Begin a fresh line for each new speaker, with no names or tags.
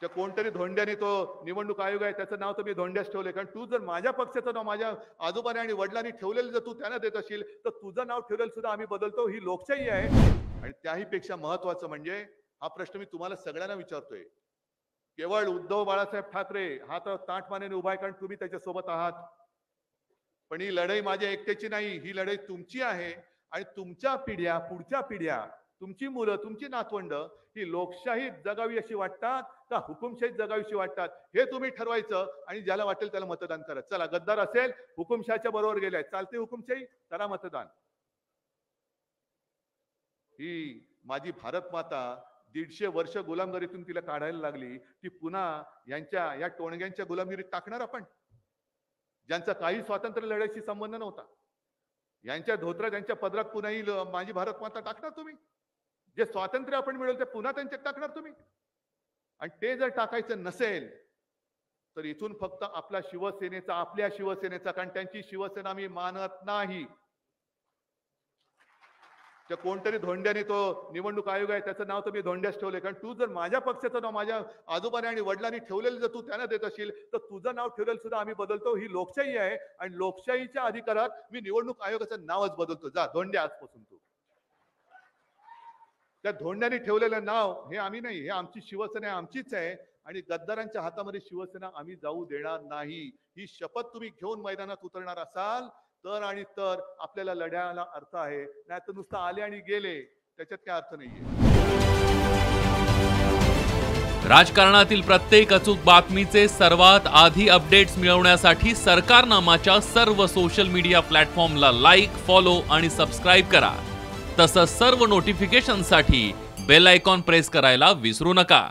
त्या कोणतरी धोंड्याने तो निवडणूक आयोग आहे त्याचं नाव तर मी धोंड्यास ठेवले, कारण तू जर माझ्या पक्षाचं नाव माझ्या आजोबाने आणि वडिलांनी ठेवलेलं जर तू त्यांना देत असशील तर तुझं नाव ठेवलेलं सुद्धा आम्ही बदलतो. ही लोकशाही आहे. आणि त्याही पेक्षा महत्वाचं म्हणजे हा प्रश्न मी तुम्हाला सगळ्यांना विचारतोय. केवळ उद्धव बाळासाहेब ठाकरे हा तर ताठमानेने उभा आहे कारण तुम्ही त्याच्यासोबत आहात. पण ही लढाई माझ्या एकट्याची नाही, ही लढाई तुमची आहे. आणि तुमच्या पिढ्या, पुढच्या पिढ्या, तुमची मुलं, तुमची नातवंड ही लोकशाही जगावी अशी वाटतात का हुकुमशाही जगावीशी वाटतात, हे तुम्ही ठरवायचं. आणि ज्याला वाटेल त्याला मतदान करा. चला, गद्दार असेल, हुकुमशाहीच्या बरोबर गेलाय, चालते हुकुमशाही, करा मतदान. ही माझी भारत माता 150 वर्ष गुलामगिरीतून तिला काढायला लागली, ती पुन्हा यांच्या या टोणग्यांच्या गुलामगिरीत टाकणार आपण, ज्यांचा काही स्वातंत्र्य लढ्याशी संबंध नव्हता. यांच्या धोत्रात, यांच्या पदरात पुन्हा ही माझी भारत माता टाकणार तुम्ही? जे स्वातंत्र्य आपण मिळवलं ते पुन्हा त्यांच्यात टाकणार तुम्ही? आणि ते जर टाकायचं नसेल तर इथून फक्त आपल्या शिवसेनेचा, कारण त्यांची शिवसेना मी मानत नाही. त्या कोणतरी धोंड्याने तो निवडणूक आयोग आहे त्याचं नाव तर मी धोंड्यास ठेवले, कारण तू जर माझ्या पक्षाचं नाव माझ्या आजोबाने आणि वडिलांनी ठेवलेलं जर तू त्यांना देत असशील तर तुझं नाव ठेवलेलं सुद्धा आम्ही बदलतो. ही लोकशाही आहे. आणि लोकशाहीच्या अधिकारात मी निवडणूक आयोगाचं नावच बदलतो. जा धोंड्या आजपासून तू. त्या धोंड्याने ठेवलेलं नाव हे आम्ही नाही, हे आमची शिवसेना आमचीच आहे. आणि गद्दारांच्या हातामध्ये शिवसेना आम्ही जाऊ देणार नाही. ही शपथ तुम्ही घेऊन मैदानात उतरणार असाल तर आणि तर आपल्याला लढ्याला अर्थ आहे. नाही तर नुसतं आले आणि गेले त्याच्यात काय अर्थ नाहीये.
राजकारणातील प्रत्येक अचूक बातमीचे सर्वात आधी अपडेट्स मिळवण्यासाठी सरकारनामाच्या सर्व सोशल मीडिया प्लॅटफॉर्मला लाईक, फॉलो आणि सबस्क्राईब करा. तसंच सर्व नोटिफिकेशनसाठी बेल आयकॉन प्रेस करायला विसरू नका.